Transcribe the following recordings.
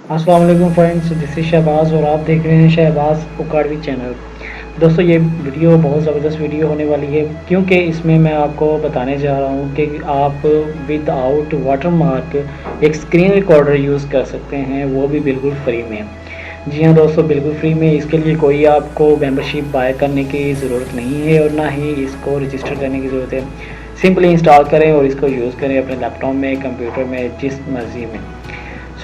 अस्सलाम वालेकुम friends, this is Shahbaz और आप देख रहे हैं शहबाज उकाड़वी चैनल। दोस्तों, ये वीडियो बहुत ज़बरदस्त वीडियो होने वाली है क्योंकि इसमें मैं आपको बताने जा रहा हूँ कि आप विदाउट वाटरमार्क एक स्क्रीन रिकॉर्डर यूज़ कर सकते हैं, वो भी बिल्कुल फ्री में। जी हाँ दोस्तों, बिल्कुल फ्री में। इसके लिए कोई आपको मेंबरशिप बाय करने की ज़रूरत नहीं है और ना ही इसको रजिस्टर करने की ज़रूरत है। सिंपली इंस्टॉल करें और इसको यूज़ करें अपने लैपटॉप में, कंप्यूटर में, जिस मर्ज़ी में।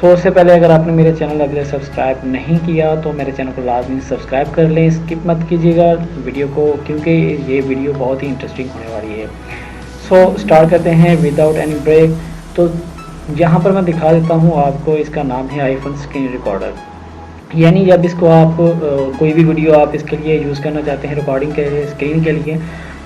उससे पहले अगर आपने मेरे चैनल अभी तक सब्सक्राइब नहीं किया तो मेरे चैनल को लाजमी सब्सक्राइब कर लें, स्किप मत कीजिएगा वीडियो को क्योंकि ये वीडियो बहुत ही इंटरेस्टिंग होने वाली है। स्टार्ट करते हैं विदाउट एनी ब्रेक। तो यहाँ पर मैं दिखा देता हूँ आपको, इसका नाम है आईफोन स्क्रीन रिकॉर्डर। यानी जब इसको आप कोई भी वीडियो आप इसके लिए यूज़ करना चाहते हैं रिकॉर्डिंग के लिए, स्क्रीन के लिए,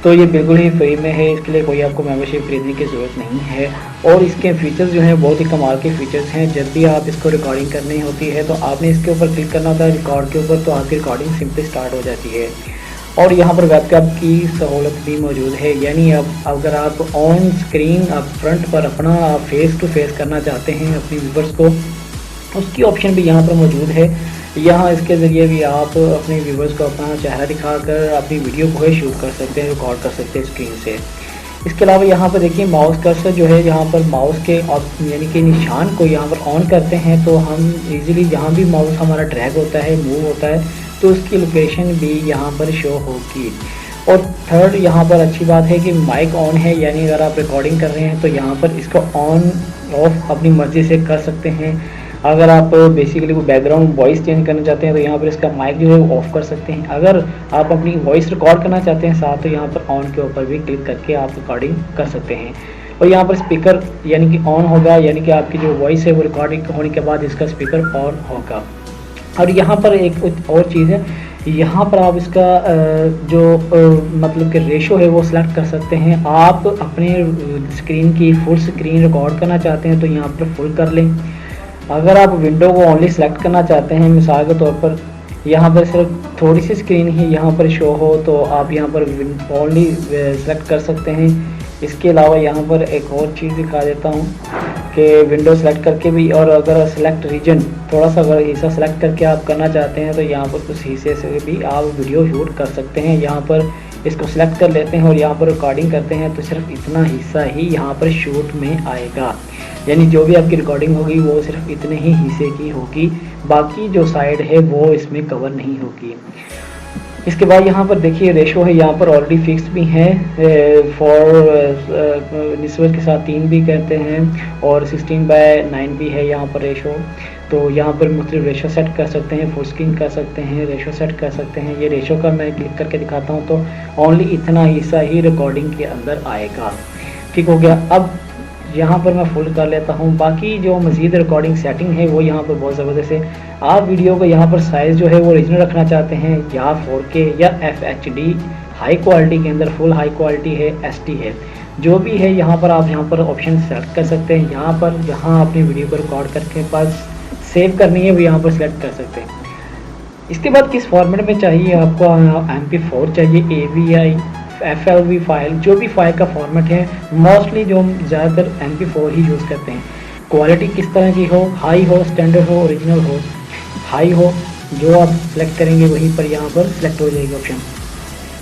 तो ये बिल्कुल ही फ्री में है। इसके लिए कोई आपको मेंबरशिप खरीदने की ज़रूरत नहीं है और इसके फ़ीचर्स जो हैं बहुत ही कमाल के फ़ीचर्स हैं। जब भी आप इसको रिकॉर्डिंग करनी होती है तो आपने इसके ऊपर क्लिक करना होता है रिकॉर्ड के ऊपर, तो आपकी रिकॉर्डिंग सिंपली स्टार्ट हो जाती है। और यहाँ पर वेबकैम की सहूलत भी मौजूद है, यानी अब अगर आप ऑन स्क्रीन आप फ्रंट पर अपना फेस टू फेस करना चाहते हैं अपने व्यूवर्स को, उसकी ऑप्शन भी यहाँ पर मौजूद है। यहाँ इसके ज़रिए भी आप अपने व्यूवर्स को अपना चेहरा दिखाकर अपनी वीडियो को ही शूट कर सकते हैं, रिकॉर्ड कर सकते हैं स्क्रीन से। इसके अलावा यहाँ पर देखिए माउस कर्सर जो है, यहाँ पर माउस के यानी कि निशान को यहाँ पर ऑन करते हैं तो हम इजीली जहाँ भी माउस हमारा ड्रैग होता है, मूव होता है, तो उसकी लोकेशन भी यहाँ पर शो होगी। और थर्ड यहाँ पर अच्छी बात है कि माइक ऑन है, यानी अगर आप रिकॉर्डिंग कर रहे हैं तो यहाँ पर इसको ऑन ऑफ अपनी मर्ज़ी से कर सकते हैं। अगर आप बेसिकली वो बैकग्राउंड वॉइस चेंज करना चाहते हैं तो यहाँ पर इसका माइक जो है वो ऑफ़ कर सकते हैं। अगर आप अपनी वॉइस रिकॉर्ड करना चाहते हैं साथ, तो यहाँ पर ऑन के ऊपर भी क्लिक करके आप रिकॉर्डिंग कर सकते हैं। और यहाँ पर स्पीकर यानी कि ऑन होगा, यानी कि आपकी जो वॉइस है वो रिकॉर्डिंग होने के बाद इसका स्पीकर ऑन होगा। और यहाँ पर एक और चीज़ है, यहाँ पर आप इसका मतलब कि रेशो है वो सिलेक्ट कर सकते हैं। आप अपने स्क्रीन की फुल स्क्रीन रिकॉर्ड करना चाहते हैं तो यहाँ पर फुल कर लें। अगर आप विंडो को ओनली सेलेक्ट करना चाहते हैं, मिसाल के तौर पर यहाँ पर सिर्फ थोड़ी सी स्क्रीन ही यहाँ पर शो हो, तो आप यहाँ पर ओनली सेलेक्ट कर सकते हैं। इसके अलावा यहाँ पर एक और चीज़ दिखा देता हूँ कि विंडो सेलेक्ट करके भी, और अगर सेलेक्ट रीजन थोड़ा सा अगर हिस्सा सेलेक्ट करके आप करना चाहते हैं तो यहाँ पर उस हिस्से से भी आप वीडियो शूट कर सकते हैं। यहाँ पर इसको सिलेक्ट कर लेते हैं और यहाँ पर रिकॉर्डिंग करते हैं तो सिर्फ इतना हिस्सा ही यहाँ पर शूट में आएगा, यानी जो भी आपकी रिकॉर्डिंग होगी वो सिर्फ इतने ही हिस्से की होगी, बाकी जो साइड है वो इसमें कवर नहीं होगी। इसके बाद यहाँ पर देखिए रेशो है, यहाँ पर ऑलरेडी फिक्स भी हैं, फॉर निस्बत के साथ 3 भी कहते हैं और 16:9 भी है यहाँ पर रेशो। तो यहाँ पर मुख्तलिफ रेशो सेट कर सकते हैं, फुल स्क्रीन कर सकते हैं, रेशो सेट कर सकते हैं। ये रेशो का मैं क्लिक करके दिखाता हूँ तो ओनली इतना हिस्सा ही रिकॉर्डिंग के अंदर आएगा। ठीक हो गया। अब यहाँ पर मैं फुल कर लेता हूँ। बाकी जो मज़ीद रिकॉर्डिंग सेटिंग है वो यहाँ पर बहुत ज़बरदस्त है। आप वीडियो को यहाँ पर साइज़ जो है वो ओरिजिनल रखना चाहते हैं या 4K या FHD हाई क्वालिटी के अंदर, फुल हाई क्वालिटी है, SD है, जो भी है यहाँ पर आप यहाँ पर ऑप्शन सेलेक्ट कर सकते हैं। यहाँ पर जहाँ अपनी वीडियो को रिकॉर्ड करके पास सेव करनी है वो यहाँ पर सेलेक्ट कर सकते हैं। इसके बाद किस फॉर्मेट में चाहिए आपको, MP4 चाहिए, AVI, FLV फाइल, जो भी फाइल का फॉर्मेट है, मोस्टली जो ज़्यादातर MP4 ही यूज़ करते हैं। क्वालिटी किस तरह की हो, हाई हो, स्टैंडर्ड हो, ओरिजिनल हो। हाई हो, जो आप सेलेक्ट करेंगे वहीं पर यहाँ पर सेलेक्ट हो जाएगी ऑप्शन।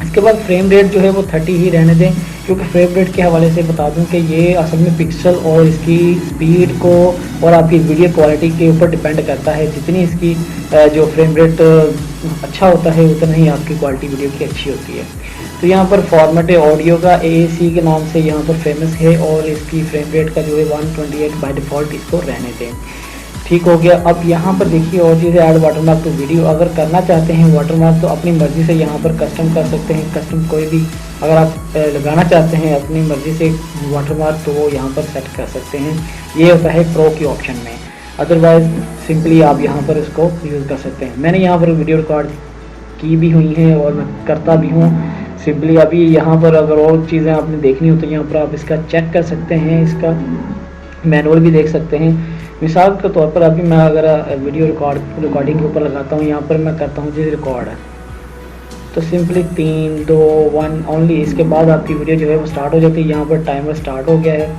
इसके बाद फ्रेम रेट जो है वो 30 ही रहने दें, क्योंकि फ्रेम रेट के हवाले से बता दूं कि ये असल में पिक्सल और इसकी स्पीड को और आपकी वीडियो क्वालिटी के ऊपर डिपेंड करता है। जितनी इसकी जो फ्रेम रेट अच्छा होता है उतना ही आपकी क्वालिटी वीडियो की अच्छी होती है। तो यहाँ पर फॉर्मेट है ऑडियो का AAC के नाम से यहाँ पर फेमस है और इसकी फ्रेम रेट का जो है 128 बाय डिफ़ॉल्ट इसको रहने दें। ठीक हो गया। अब यहाँ पर देखिए और चीज़ें, ऐड वाटरमार्क टू वीडियो, अगर करना चाहते हैं वाटरमार्क तो अपनी मर्ज़ी से यहाँ पर कस्टम कर सकते हैं। कस्टम कोई भी अगर आप लगाना चाहते हैं अपनी मर्ज़ी से वाटरमार्क तो वो यहाँ पर सेट कर सकते हैं। ये होता है प्रो के ऑप्शन में, अदरवाइज़ सिंपली आप यहाँ पर इसको यूज़ कर सकते हैं। मैंने यहाँ पर वीडियो रिकॉर्ड की भी हुई हैं और मैं करता भी हूँ। सिंपली अभी यहाँ पर अगर और चीज़ें आपने देखनी हो तो यहाँ पर आप इसका चेक कर सकते हैं, इसका मैनुअल भी देख सकते हैं। मिसाल के तौर पर अभी मैं अगर वीडियो रिकॉर्डिंग के ऊपर लगाता हूँ, यहाँ पर मैं करता हूँ जी रिकॉर्ड, तो सिंपली 3 2 1 ओनली, इसके बाद आपकी वीडियो जो है वो स्टार्ट हो जाती है। यहाँ पर टाइमर स्टार्ट हो गया है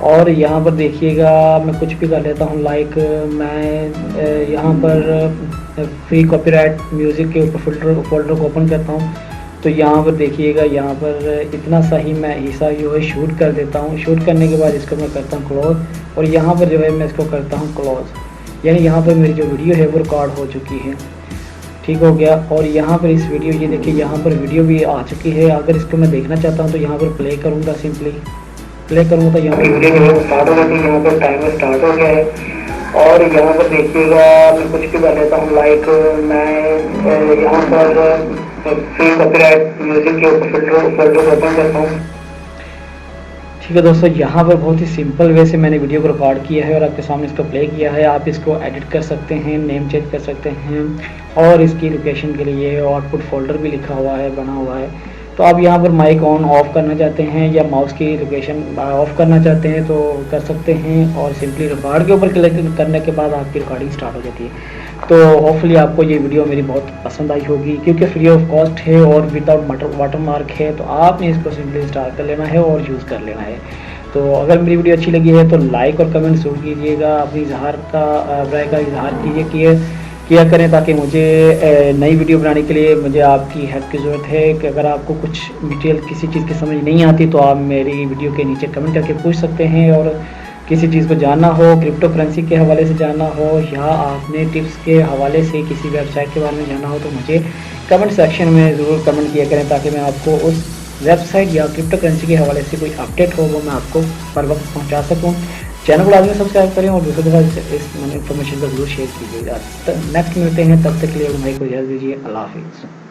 और यहाँ पर देखिएगा मैं कुछ भी कर लेता हूँ, लाइक मैं यहाँ पर फ्री कॉपीराइट म्यूज़िक के ऊपर फोल्डर को ओपन करता हूँ। तो यहाँ पर देखिएगा, यहाँ पर इतना सा ही मैं हिस्सा जो है शूट कर देता हूँ। शूट करने के बाद इसको मैं करता हूँ क्लोज, और यहाँ पर जो है मैं इसको करता हूँ क्लोज, यानी यहाँ पर मेरी जो वीडियो है वो रिकॉर्ड हो चुकी है। ठीक हो गया। और यहाँ पर इस वीडियो, ये देखिए यहाँ पर वीडियो भी आ चुकी है। अगर इसको मैं देखना चाहता हूँ तो यहाँ पर प्ले करूँगा, सिंपली प्ले करूँगा तो यहाँ पर वीडियो स्टार्ट हो जाती है। यहाँ पर टाइमर स्टार्ट हो गया है। और यहाँ पर देखिएगा मैं कुछ भी कर लेता हूँ, लाइक मैं यहाँ पर फ्री कॉपीराइट म्यूजिक के ऊपर फोल्डर ओपन करता हूँ। ठीक है दोस्तों, यहाँ पर बहुत ही सिंपल वे से मैंने वीडियो को रिकॉर्ड किया है और आपके सामने इसको प्ले किया है। आप इसको एडिट कर सकते हैं, नेम चेंज कर सकते हैं, और इसकी लोकेशन के लिए आउटपुट फोल्डर भी लिखा हुआ है, बना हुआ है। तो आप यहाँ पर माइक ऑन ऑफ करना चाहते हैं या माउस की लोकेशन ऑफ करना चाहते हैं तो कर सकते हैं, और सिंपली रिकॉर्ड के ऊपर क्लिक करने के बाद आपकी रिकॉर्डिंग स्टार्ट हो जाती है। तो होपफुली आपको ये वीडियो मेरी बहुत पसंद आई होगी, क्योंकि फ्री ऑफ कॉस्ट है और विदाउट वाटरमार्क है। तो आपने इसको सिंपली इंस्टॉल कर लेना है और यूज़ कर लेना है। तो अगर मेरी वीडियो अच्छी लगी है तो लाइक और कमेंट जरूर कीजिएगा, अपनी इजहार का राय का इजहार किया करें, ताकि मुझे नई वीडियो बनाने के लिए मुझे आपकी हेल्प की ज़रूरत है। कि अगर आपको कुछ डिटेल किसी चीज़ की समझ नहीं आती तो आप मेरी वीडियो के नीचे कमेंट करके पूछ सकते हैं। और किसी चीज़ को जानना हो, क्रिप्टो करेंसी के हवाले से जानना हो, या आपने टिप्स के हवाले से किसी वेबसाइट के बारे में जानना हो, तो मुझे कमेंट सेक्शन में ज़रूर कमेंट किया करें, ताकि मैं आपको उस वेबसाइट या क्रिप्टो करेंसी के हवाले से कोई अपडेट हो वो मैं आपको पर वक्त पहुँचा सकूँ। चैनल को लाजमी सब्सक्राइब करें और दूसरे दफ़ा इस इन्फॉर्मेशन को जरूर शेयर कीजिएगा। नेक्स्ट मिलते हैं, तब तक के लिए भाई को इजाज़त दीजिए। अल्लाह हाफिज़।